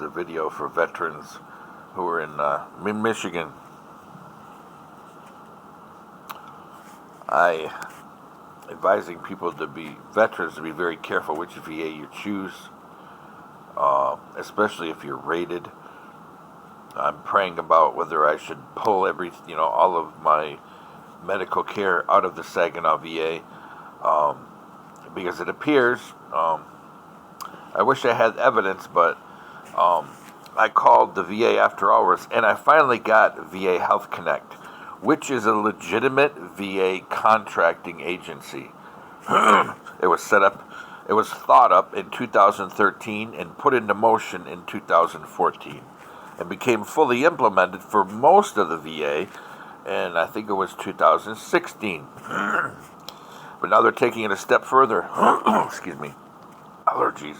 a video for veterans who are in Michigan. Advising people veterans to be very careful which VA you choose, especially if you're rated. I'm praying about whether I should pull all of my medical care out of the Saginaw VA, because it appears, I wish I had evidence, but I called the VA after hours, and I finally got VA Health Connect, which is a legitimate VA contracting agency. It was thought up in 2013 and put into motion in 2014 and became fully implemented for most of the VA, and I think it was 2016. But now they're taking it a step further. Excuse me. Allergies.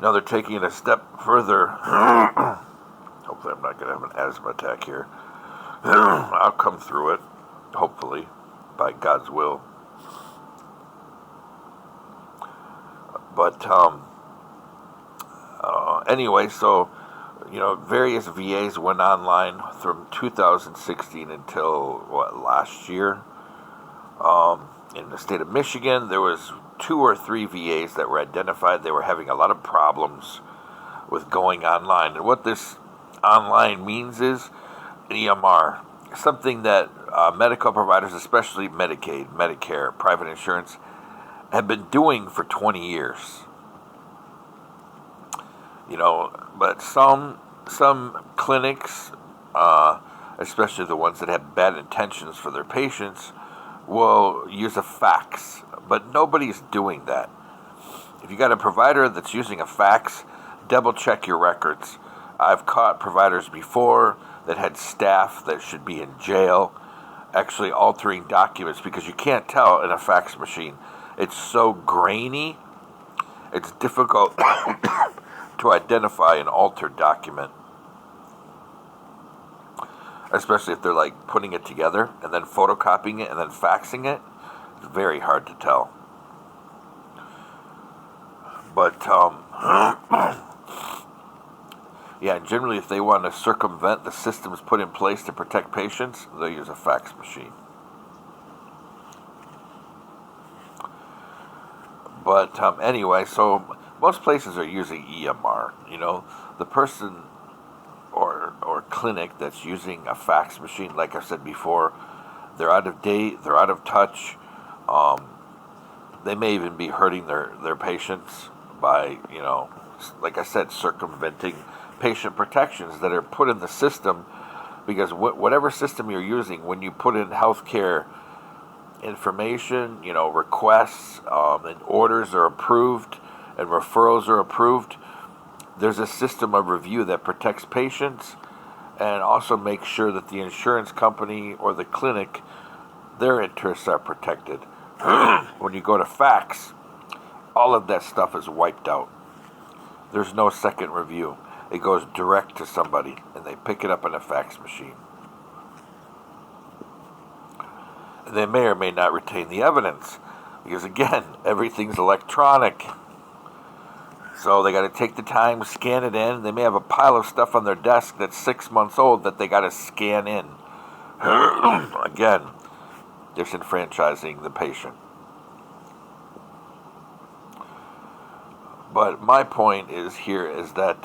Now they're taking it a step further. Hopefully I'm not going to have an asthma attack here. I'll come through it, hopefully, by God's will. But anyway, so, various VAs went online from 2016 until, last year. In the state of Michigan, there was 2 or 3 VAs that were identified. They were having a lot of problems with going online. And what this online means is an EMR, something that medical providers, especially Medicaid, Medicare, private insurance, have been doing for 20 years. But some clinics, especially the ones that have bad intentions for their patients, will use a fax, but nobody's doing that. If you got a provider that's using a fax, double check your records. I've caught providers before that had staff that should be in jail actually altering documents because you can't tell in a fax machine. It's so grainy, it's difficult to identify an altered document, especially if they're like putting it together and then photocopying it and then faxing it. It's very hard to tell. But yeah, generally if they want to circumvent the systems put in place to protect patients, they'll use a fax machine. But anyway, so most places are using EMR. The person or clinic that's using a fax machine, like I said before, they're out of date, they're out of touch. They may even be hurting their patients by, like I said, circumventing patient protections that are put in the system, because whatever system you're using, when you put in healthcare information, requests and orders are approved and referrals are approved, there's a system of review that protects patients and also makes sure that the insurance company or the clinic, their interests are protected. When you go to fax, all of that stuff is wiped out. There's no second review. It goes direct to somebody, and they pick it up in a fax machine. And they may or may not retain the evidence, because again, everything's electronic. So they got to take the time, scan it in. They may have a pile of stuff on their desk that's 6 months old that they got to scan in. Again, disenfranchising the patient. But my point is that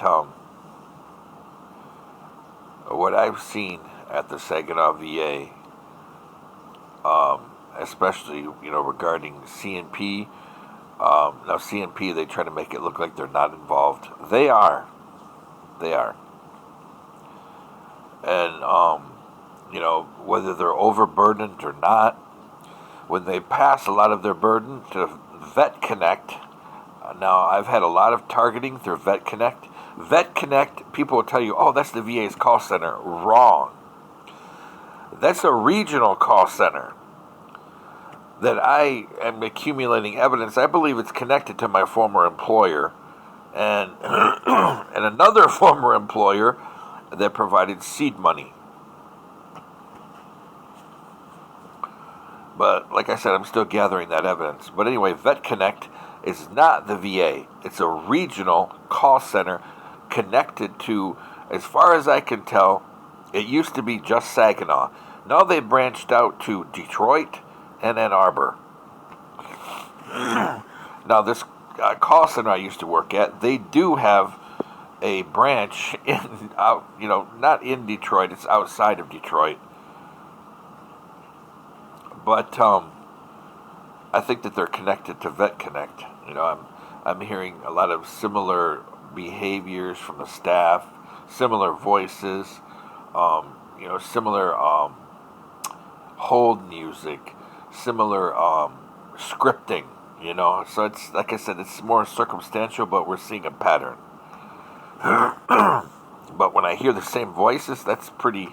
what I've seen at the Saginaw VA, especially regarding CNP. Now CNP, they try to make it look like they're not involved. They are. And whether they're overburdened or not, when they pass a lot of their burden to Vet Connect. Now, I've had a lot of targeting through Vet Connect. Vet Connect, people will tell you, oh, that's the VA's call center. Wrong. That's a regional call center that I am accumulating evidence. I believe it's connected to my former employer and and another former employer that provided seed money. But like I said, I'm still gathering that evidence. But anyway, Vet Connect is not the VA. It's a regional call center connected to, as far as I can tell, it used to be just Saginaw. Now they branched out to Detroit and Ann Arbor. Now this call center I used to work at, they do have a branch in not in Detroit. It's outside of Detroit. But I think that they're connected to Vet Connect. I'm hearing a lot of similar behaviors from the staff, similar voices, similar hold music, similar scripting. So it's like I said, it's more circumstantial, but we're seeing a pattern. But when I hear the same voices, that's pretty,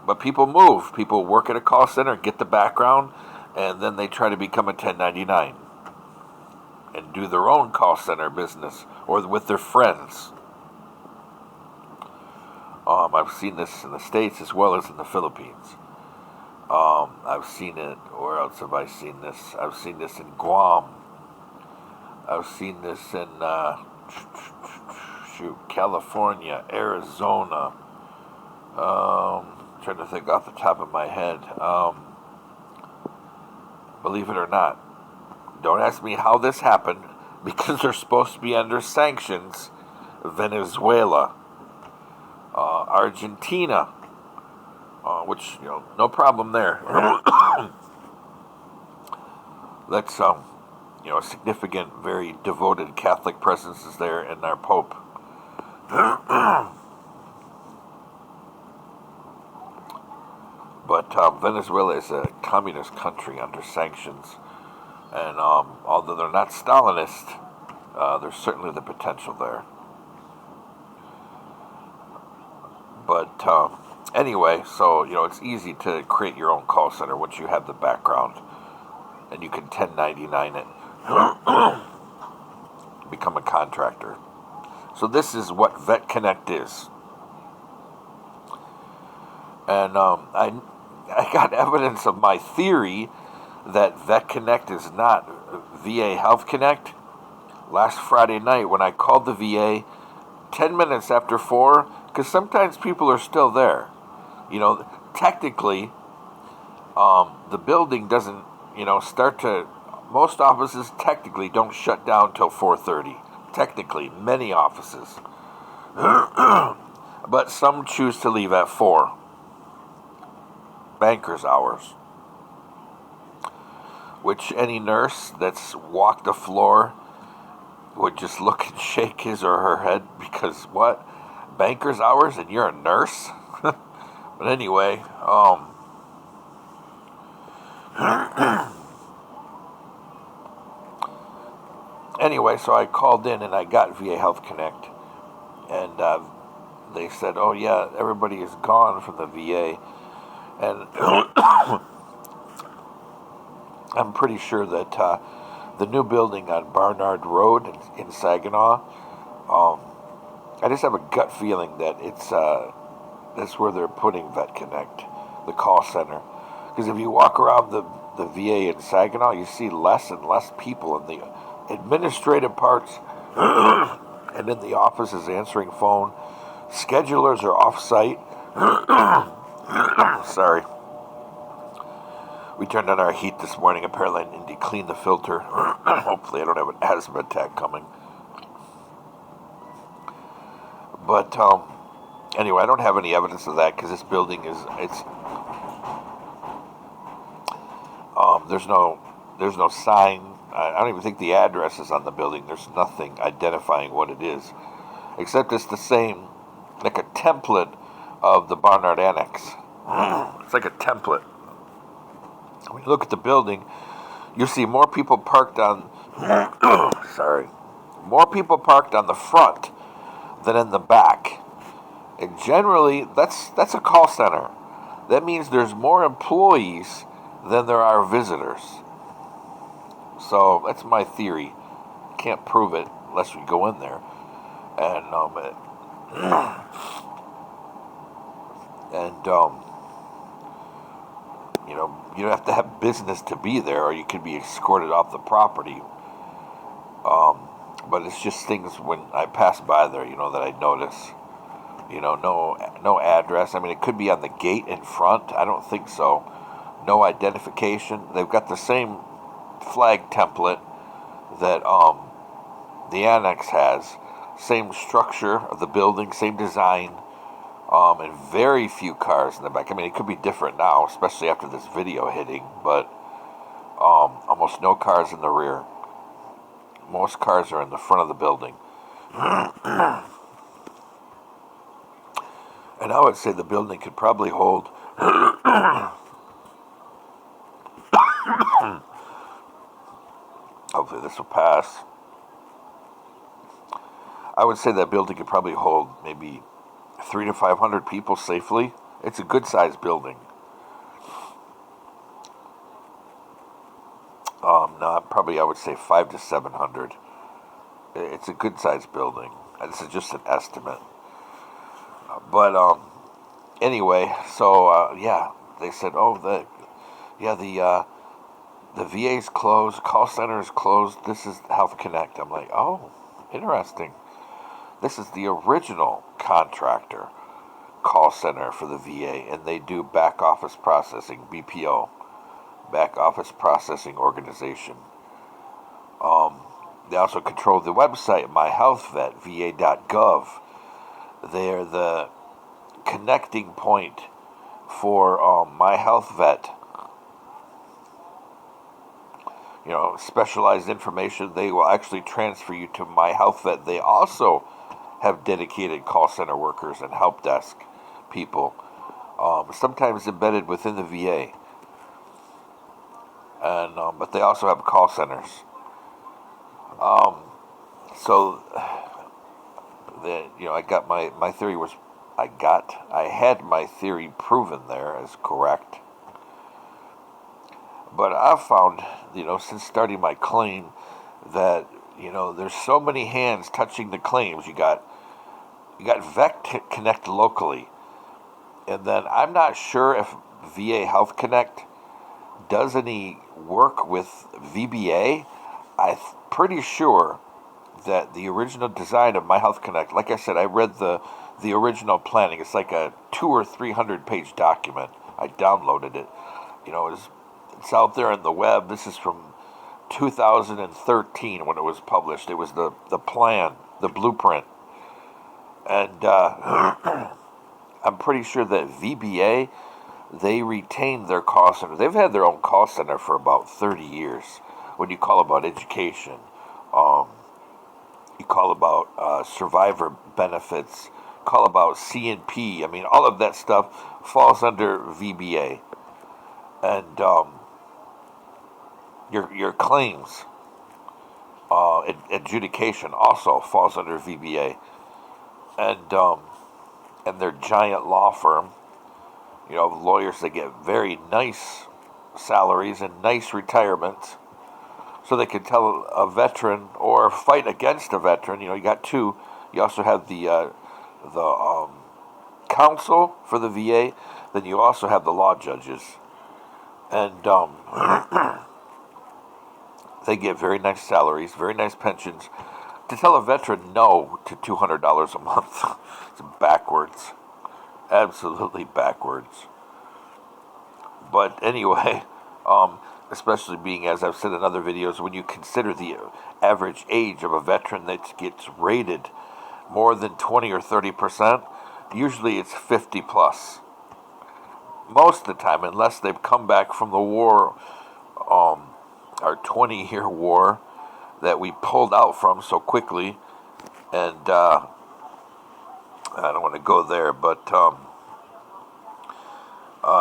But people move. People work at a call center, get the background, and then they try to become a 1099 and do their own call center business or with their friends. I've seen this in the States as well as in the Philippines. I've seen it. Where else have I seen this? I've seen this in Guam. I've seen this in California, Arizona. Trying to think off the top of my head. Believe it or not, don't ask me how this happened, because they're supposed to be under sanctions. Venezuela, Argentina, which no problem there. That's a significant, very devoted Catholic presence is there, and our Pope. But Venezuela is a communist country under sanctions, and although they're not Stalinist, there's certainly the potential there. But anyway, so it's easy to create your own call center once you have the background, and you can 1099 it, become a contractor. So this is what Vet Connect is. And I got evidence of my theory that Vet Connect is not VA Health Connect last Friday night when I called the VA 10 minutes after 4, because sometimes people are still there. Technically, the building doesn't, start to, most offices technically don't shut down till 4:30. Technically, many offices. But some choose to leave at 4. Banker's hours. Which any nurse that's walked the floor would just look and shake his or her head, because what? Banker's hours and you're a nurse? But anyway, so I called in and I got VA Health Connect, and they said, oh yeah, everybody is gone from the VA, and I'm pretty sure that the new building on Barnard Road in Saginaw, I just have a gut feeling that that's where they're putting Vet Connect, the call center. Because if you walk around the VA in Saginaw, you see less and less people in the administrative parts and in the offices answering phone. Schedulers are off-site. Sorry. We turned on our heat this morning. Apparently I need to clean the filter. Hopefully I don't have an asthma attack coming. But anyway, I don't have any evidence of that, because this building there's no sign. I don't even think the address is on the building. There's nothing identifying what it is, except it's the same, like a template of the Barnard Annex. It's like a template. When you look at the building, you see more people parked on more people parked on the front than in the back. And generally, that's a call center. That means there's more employees than there are visitors. So that's my theory. Can't prove it unless we go in there. And You don't have to have business to be there, or you could be escorted off the property. But it's just things when I pass by there, that I notice. No address. I mean, it could be on the gate in front. I don't think so. No identification. They've got the same flag template that the annex has. Same structure of the building, same design, and very few cars in the back. I mean, it could be different now, especially after this video hitting, but almost no cars in the rear. Most cars are in the front of the building. And I would say the building could probably hold hopefully this will pass. I would say that building could probably hold maybe 300 to 500 people safely. It's a good sized building. No, probably I would say 500 to 700. It's a good sized building. This is just an estimate. But anyway, so they said, the VA's closed, call center is closed. This is Health Connect. I'm like, oh, interesting. This is the original contractor call center for the VA, and they do back office processing, BPO, back office processing organization. They also control the website, myhealthvet, va.gov. They're the connecting point for myhealthvet. Specialized information. They will actually transfer you to myhealthvet. They also have dedicated call center workers and help desk people, sometimes embedded within the VA. And but they also have call centers. So I got my theory was I had my theory proven there as correct. But I've found, since starting my claim, that there's so many hands touching the claims. You got Vet Connect locally, and then I'm not sure if VA Health Connect does any work with VBA. I'm pretty sure that the original design of My Health Connect, like I said, I read the original planning. It's like a 200 or 300 page document. I downloaded it. It's out there on the web. This is from 2013 when it was published. It was the plan, the blueprint. And I'm pretty sure that VBA, they retained their call center. They've had their own call center for about 30 years. When you call about education, you call about survivor benefits, call about CNP. I mean, all of that stuff falls under VBA. And your claims adjudication also falls under VBA. And their giant law firm, lawyers, they get very nice salaries and nice retirements, so they can tell a veteran or fight against a veteran. You got two. You also have the counsel for the VA. Then you also have the law judges, and they get very nice salaries, very nice pensions. To tell a veteran no to $200 a month, it's backwards, absolutely backwards. But anyway, especially being, as I've said in other videos, when you consider the average age of a veteran that gets rated more than 20 or 30%, usually it's 50 plus. Most of the time, unless they've come back from the war, our 20-year war that we pulled out from so quickly, and I don't want to go there, but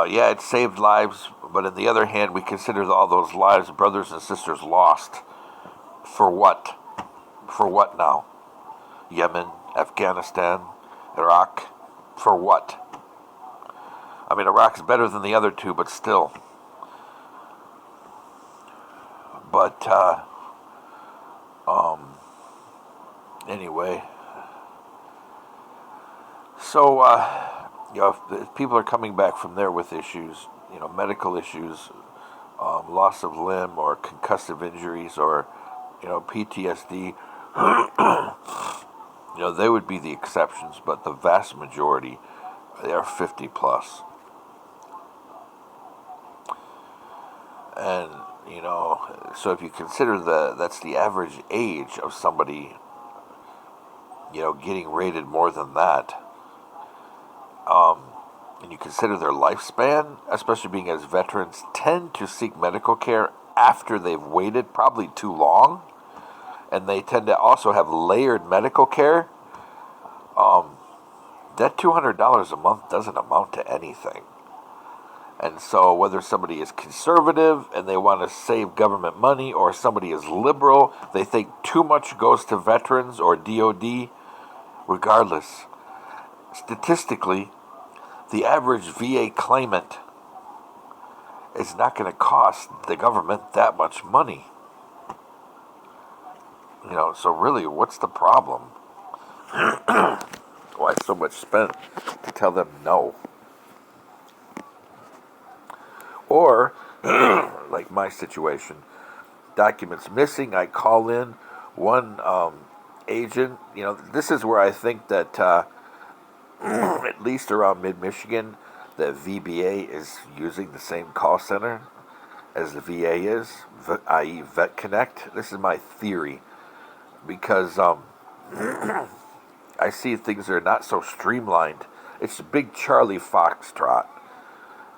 it saved lives. But on the other hand, we consider all those lives, brothers and sisters, lost. For what? For what now? Yemen, Afghanistan, Iraq. For what? I mean, Iraq's better than the other two, but still. But anyway, so if people are coming back from there with issues, medical issues, loss of limb or concussive injuries or, PTSD, they would be the exceptions, but the vast majority, they are 50 plus. And, so if you consider that's the average age of somebody, getting rated more than that, and you consider their lifespan, especially being as veterans tend to seek medical care after they've waited probably too long, and they tend to also have layered medical care, that $200 a month doesn't amount to anything. And so whether somebody is conservative and they want to save government money, or somebody is liberal, they think too much goes to veterans or DOD, regardless, statistically, the average VA claimant is not going to cost the government that much money. So really, what's the problem? Why so much spent to tell them no? Or, like my situation, documents missing, I call in one agent. This is where I think that, at least around mid-Michigan, that VBA is using the same call center as the VA is, i.e. Vet Connect. This is my theory, because I see things that are not so streamlined. It's a big Charlie Foxtrot.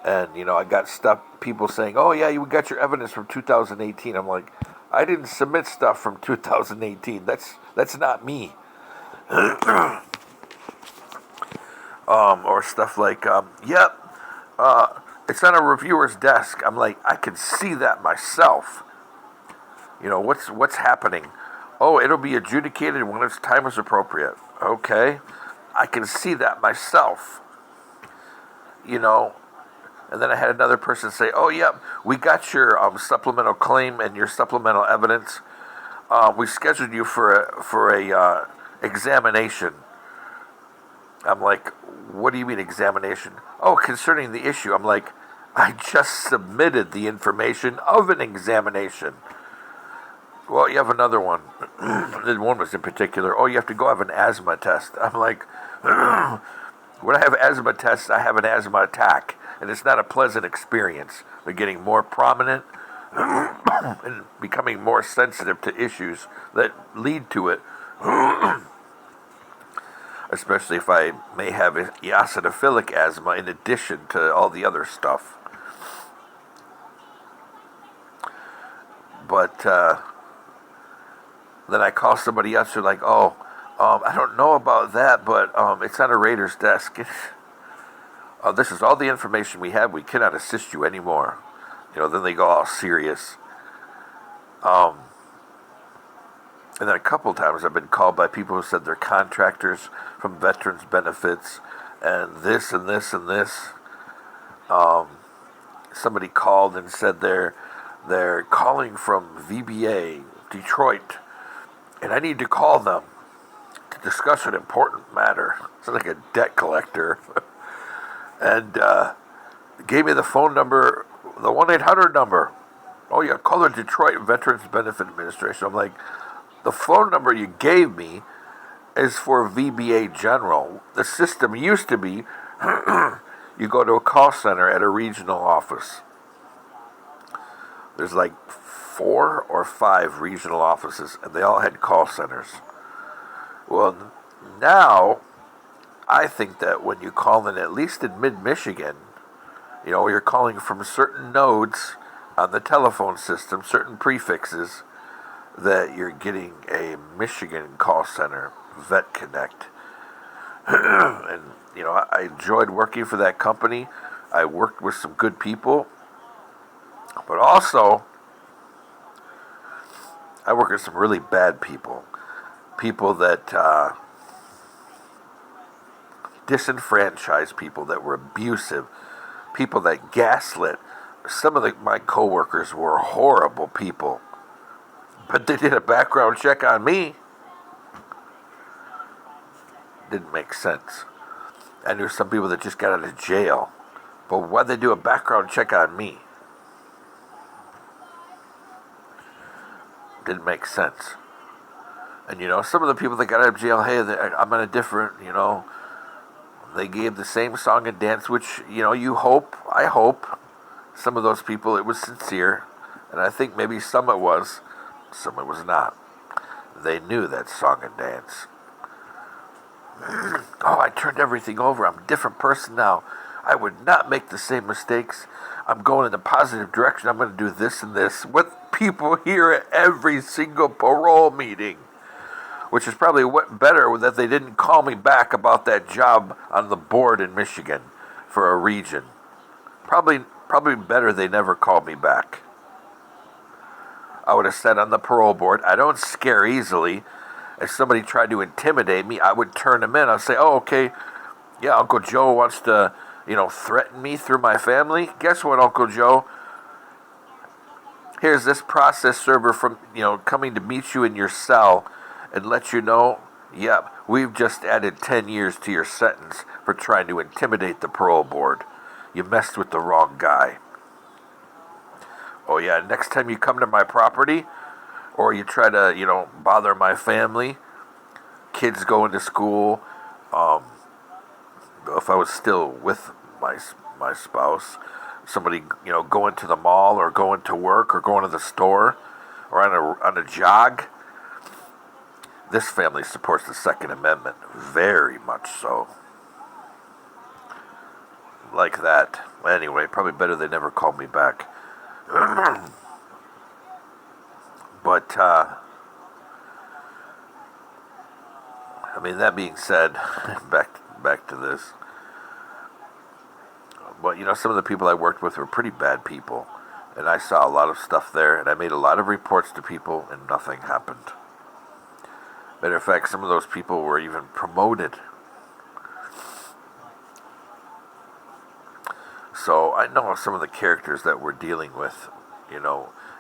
And, I got people saying, oh, yeah, you got your evidence from 2018. I'm like, I didn't submit stuff from 2018. That's not me. Or stuff like, it's on a reviewer's desk. I'm like, I can see that myself. What's happening? Oh, it'll be adjudicated when its time is appropriate. Okay, I can see that myself. And then I had another person say, oh, yeah, we got your supplemental claim and your supplemental evidence. We scheduled you for a examination. I'm like, what do you mean examination? Oh, concerning the issue. I'm like, I just submitted the information of an examination. Well, you have another one. The one was in particular, oh, you have to go have an asthma test. I'm like, when I have asthma tests, I have an asthma attack. And it's not a pleasant experience. They're getting more prominent and becoming more sensitive to issues that lead to it. Especially if I may have eosinophilic asthma in addition to all the other stuff. But then I call somebody else, they're like, oh, I don't know about that, but it's on a rater's desk. This is all the information we have. We cannot assist you anymore. Then they go all serious. And then a couple times I've been called by people who said they're contractors from Veterans Benefits and this and this and this. Somebody called and said they're calling from VBA, Detroit, and I need to call them to discuss an important matter. It's like a debt collector. And gave me the phone number, the 1-800 number. Oh, yeah, call the Detroit Veterans Benefit Administration. I'm like, the phone number you gave me is for VBA General. The system used to be you go to a call center at a regional office. There's like 4 or 5 regional offices, and they all had call centers. Well, now I think that when you call in, at least in mid-Michigan, you're calling from certain nodes on the telephone system, certain prefixes, that you're getting a Michigan call center, Vet Connect. And, I enjoyed working for that company. I worked with some good people. But also, I work with some really bad people. People that disenfranchised, people that were abusive, people that gaslit. Some of my coworkers were horrible people, but they did a background check on me. Didn't make sense. I knew some people that just got out of jail, But why'd they do a background check on me? Didn't make sense. And, some of the people that got out of jail, hey, I'm in a different, they gave the same song and dance, which, I hope, some of those people, it was sincere. And I think maybe some it was not. They knew that song and dance. Oh, I turned everything over. I'm a different person now. I would not make the same mistakes. I'm going in the positive direction. I'm going to do this and this. What people hear at every single parole meeting. Which is probably better that they didn't call me back about that job on the board in Michigan for a region. Probably better they never called me back. I would have said on the parole board, I don't scare easily. If somebody tried to intimidate me, I would turn them in. I'd say, oh, okay, yeah, Uncle Joe wants to, threaten me through my family. Guess what, Uncle Joe? Here's this process server from, coming to meet you in your cell and let you know, yep, we've just added 10 years to your sentence for trying to intimidate the parole board. You messed with the wrong guy. Oh yeah, next time you come to my property, or you try to, bother my family, kids going to school, if I was still with my spouse, somebody, going to the mall or going to work or going to the store or on a jog, this family supports the Second Amendment, very much so. Like that. Anyway, probably better they never called me back. But, that being said, back to this. But, some of the people I worked with were pretty bad people. And I saw a lot of stuff there, and I made a lot of reports to people, and nothing happened. Matter of fact, some of those people were even promoted. So I know some of the characters that we're dealing with.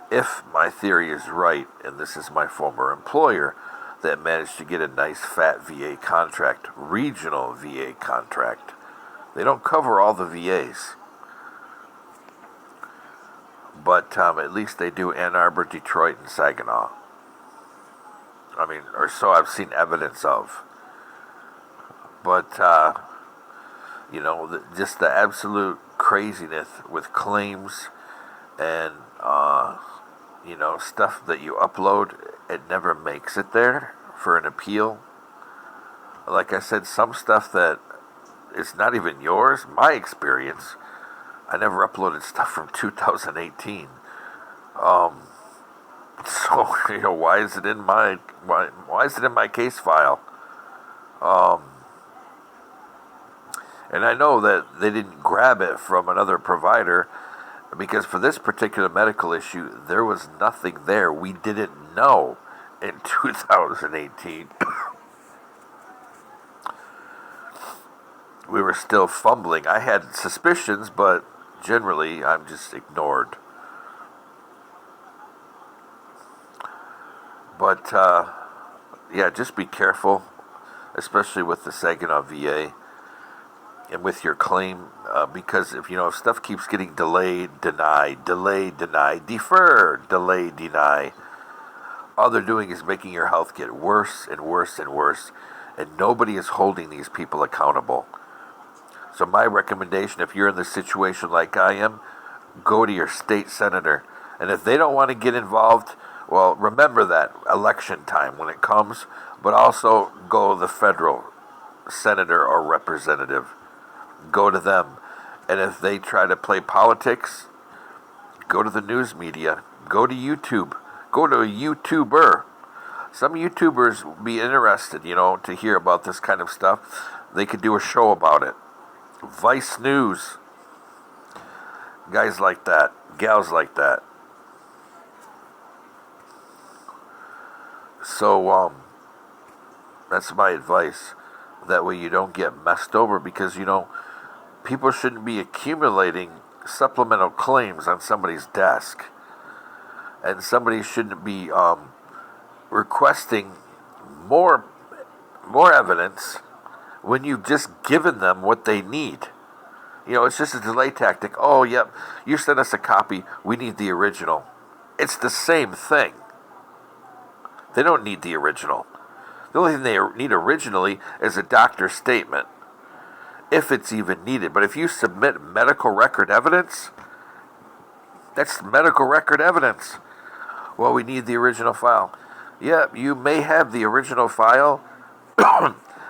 If my theory is right, and this is my former employer that managed to get a nice fat VA contract, regional VA contract. They don't cover all the VAs. But at least they do Ann Arbor, Detroit, and Saginaw. Or so I've seen evidence of. But, just the absolute craziness with claims and, stuff that you upload, it never makes it there for an appeal. Like I said, some stuff that is not even yours, my experience, I never uploaded stuff from 2018. So, why is it in my case file? And I know that they didn't grab it from another provider because for this particular medical issue, there was nothing there we didn't know in 2018. We were still fumbling. I had suspicions, but generally I'm just ignored. But, just be careful, especially with the Saginaw VA and with your claim, because if stuff keeps getting delayed, denied, defer, delay, deny, all they're doing is making your health get worse and worse and worse, and nobody is holding these people accountable. So my recommendation, if you're in the situation like I am, go to your state senator. And if they don't want to get involved, well, remember that election time when it comes, but also go to the federal senator or representative. Go to them. And if they try to play politics, go to the news media. Go to YouTube. Go to a YouTuber. Some YouTubers would be interested, to hear about this kind of stuff. They could do a show about it. Vice News. Guys like that. Gals like that. So, that's my advice. That way you don't get messed over because, people shouldn't be accumulating supplemental claims on somebody's desk. And somebody shouldn't be requesting more evidence when you've just given them what they need. It's just a delay tactic. Oh, yep, you sent us a copy. We need the original. It's the same thing. They don't need the original. The only thing they need originally is a doctor's statement, if it's even needed. But if you submit medical record evidence, that's medical record evidence. Well, we need the original file. Yeah, you may have the original file.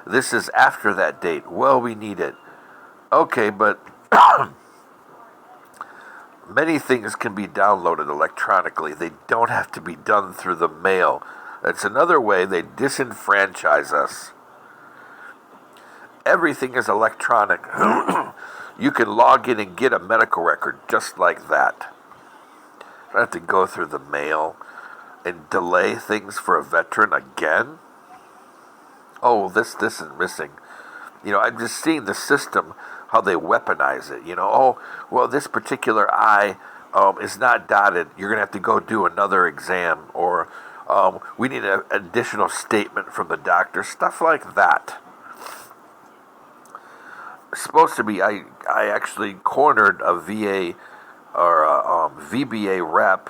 This is after that date. Well, we need it. Okay, but many things can be downloaded electronically. They don't have to be done through the mail. That's another way they disenfranchise us. Everything is electronic. You can log in and get a medical record just like that. You don't have to go through the mail and delay things for a veteran again. Oh, this is missing. I'm just seeing the system, how they weaponize it. Oh, well, this particular I is not dotted. You're going to have to go do another exam. Or we need an additional statement from the doctor. Stuff like that. It's supposed to be, I actually cornered a VA or a VBA rep,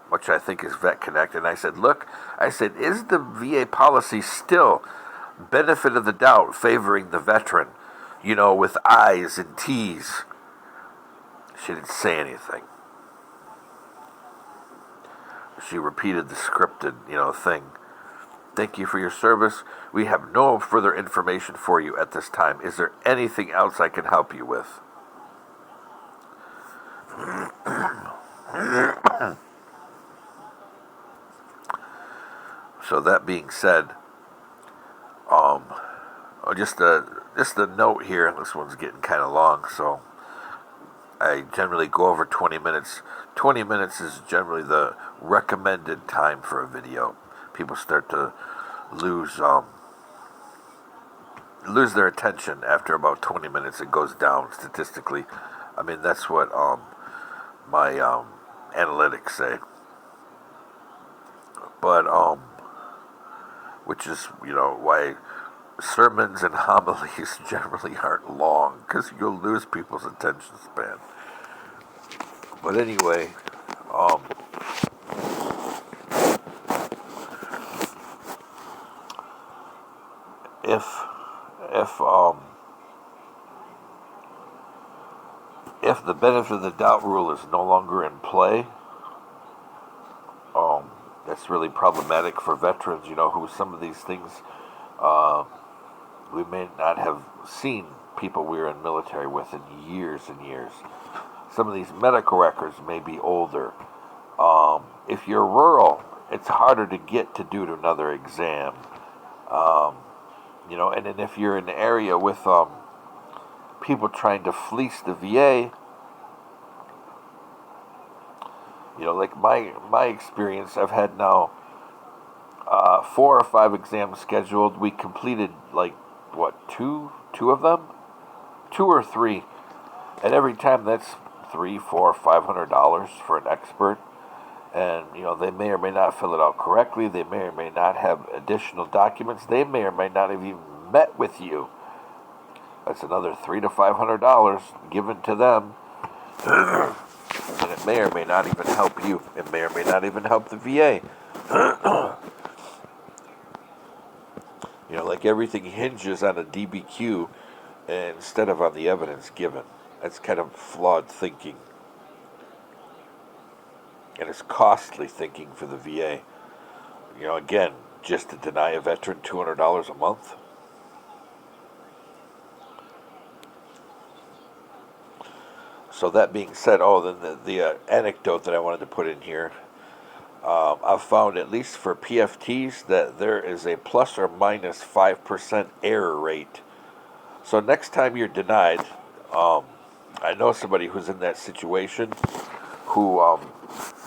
which I think is Vet Connect, and I said, look, is the VA policy still benefit of the doubt favoring the veteran, with I's and T's? She didn't say anything. She repeated the scripted, thing. Thank you for your service. We have no further information for you at this time. Is there anything else I can help you with? So that being said, just a note here. This one's getting kind of long, so I generally go over 20 minutes. 20 minutes is generally the recommended time for a video. People start to lose their attention after about 20 minutes. It goes down statistically. I mean, that's what my analytics say. But which is why sermons and homilies generally aren't long, because you'll lose people's attention span. But anyway, if the benefit of the doubt rule is no longer in play, that's really problematic for veterans, who some of these things we may not have seen people we were in military with in years and years. Some of these medical records may be older. If you're rural, it's harder to get to do another exam. And then if you're in an area with people trying to fleece the VA, like my experience, I've had now 4 or 5 exams scheduled. We completed two of them, 2 or 3, and every time that's $300, $400, $500 for an expert. And they may or may not fill it out correctly. They may or may not have additional documents. They may or may not have even met with you. That's another $300 to $500 given to them. And it may or may not even help you. It may or may not even help the VA. Like everything hinges on a DBQ instead of on the evidence given. That's kind of flawed thinking. And it's costly thinking for the VA. Again, just to deny a veteran $200 a month. So that being said, then the anecdote that I wanted to put in here, I've found, at least for PFTs, that there is a plus or minus 5% error rate. So next time you're denied, I know somebody who's in that situation who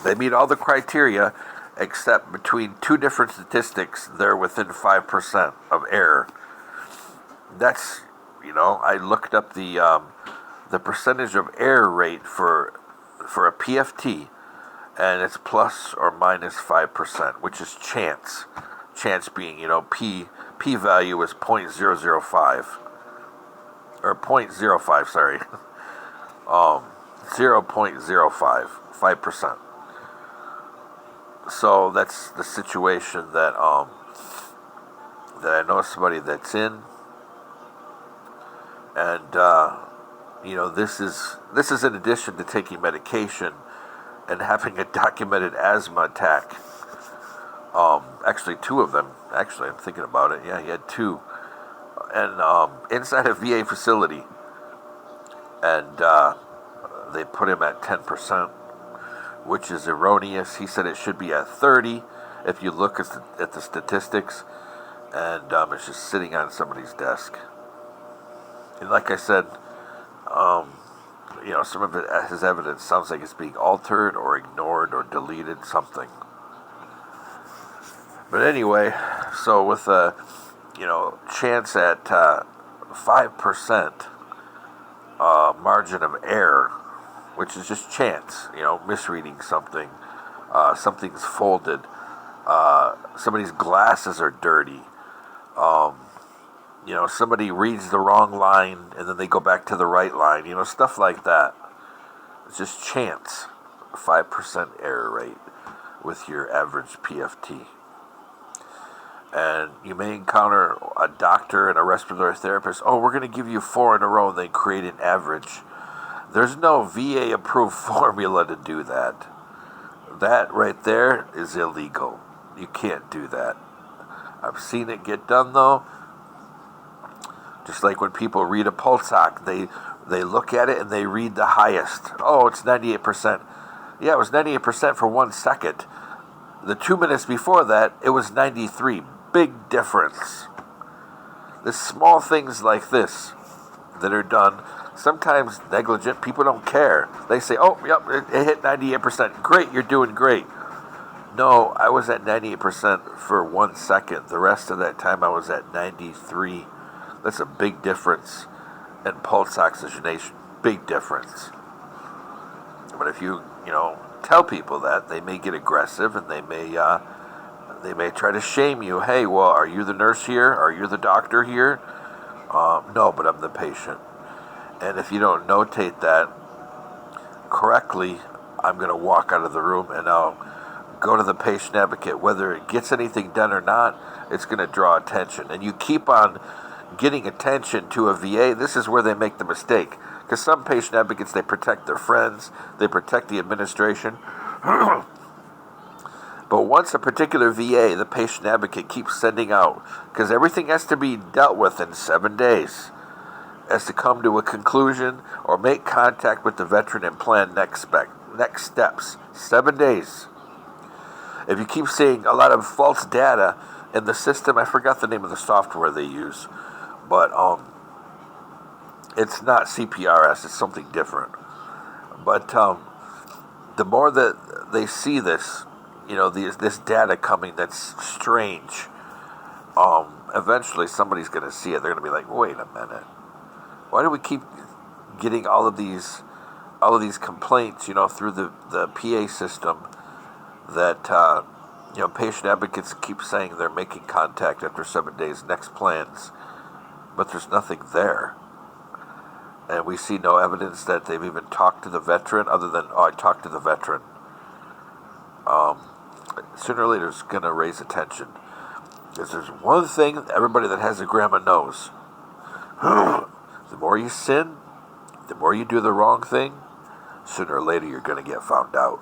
they meet all the criteria, except between 2 different statistics, they're within 5% of error. That's, I looked up the percentage of error rate for a PFT, and it's plus or minus 5%, which is chance. Chance being, p value is 0.005 or 0.05. Sorry. 0.05, 5%. So that's the situation that I know somebody that's in, and this is in addition to taking medication and having a documented asthma attack. Actually, two of them. Actually, I'm thinking about it. Yeah, he had two, and inside a VA facility, and they put him at 10%, which is erroneous. He said it should be at 30. If you look at the statistics, and it's just sitting on somebody's desk. And like I said, some of his evidence sounds like it's being altered or ignored or deleted, something. But anyway, so with a chance at 5% margin of error, which is just chance, misreading something, something's folded, somebody's glasses are dirty, somebody reads the wrong line and then they go back to the right line, stuff like that. It's just chance, 5% error rate with your average PFT. And you may encounter a doctor and a respiratory therapist. Oh, we're going to give you 4 in a row and then create an average. There's no VA-approved formula to do that. That right there is illegal. You can't do that. I've seen it get done, though. Just like when people read a pulse ox, they look at it and they read the highest. Oh, it's 98%. Yeah, it was 98% for 1 second. The 2 minutes before that, it was 93. Big difference. There's small things like this that are done, sometimes negligent. People don't care. They say, oh, yep, it hit 98%. Great, you're doing great. No, I was at 98% for 1 second. The rest of that time I was at 93. That's a big difference in pulse oxygenation. Big difference. But if you tell people that, they may get aggressive and they may try to shame you. Hey, well, are you the nurse here? Are you the doctor here? No, but I'm the patient. And if you don't notate that correctly, I'm going to walk out of the room and I'll go to the patient advocate. Whether it gets anything done or not, it's going to draw attention. And you keep on getting attention to a VA. This is where they make the mistake. Because some patient advocates, they protect their friends, they protect the administration. But once a particular VA, the patient advocate keeps sending out, because everything has to be dealt with in 7 days, has to come to a conclusion or make contact with the veteran and plan next steps. 7 days. If you keep seeing a lot of false data in the system, I forgot the name of the software they use, but it's not CPRS, it's something different. But the more that they see this, this data coming that's strange, eventually somebody's going to see it. They're going to be like, wait a minute. Why do we keep getting all of these complaints, through the PA system that, patient advocates keep saying they're making contact after 7 days, next plans, but there's nothing there. And we see no evidence that they've even talked to the veteran other than, I talked to the veteran. Sooner or later it's going to raise attention. Because there's one thing everybody that has a grandma knows. The more you sin, the more you do the wrong thing, sooner or later you're going to get found out.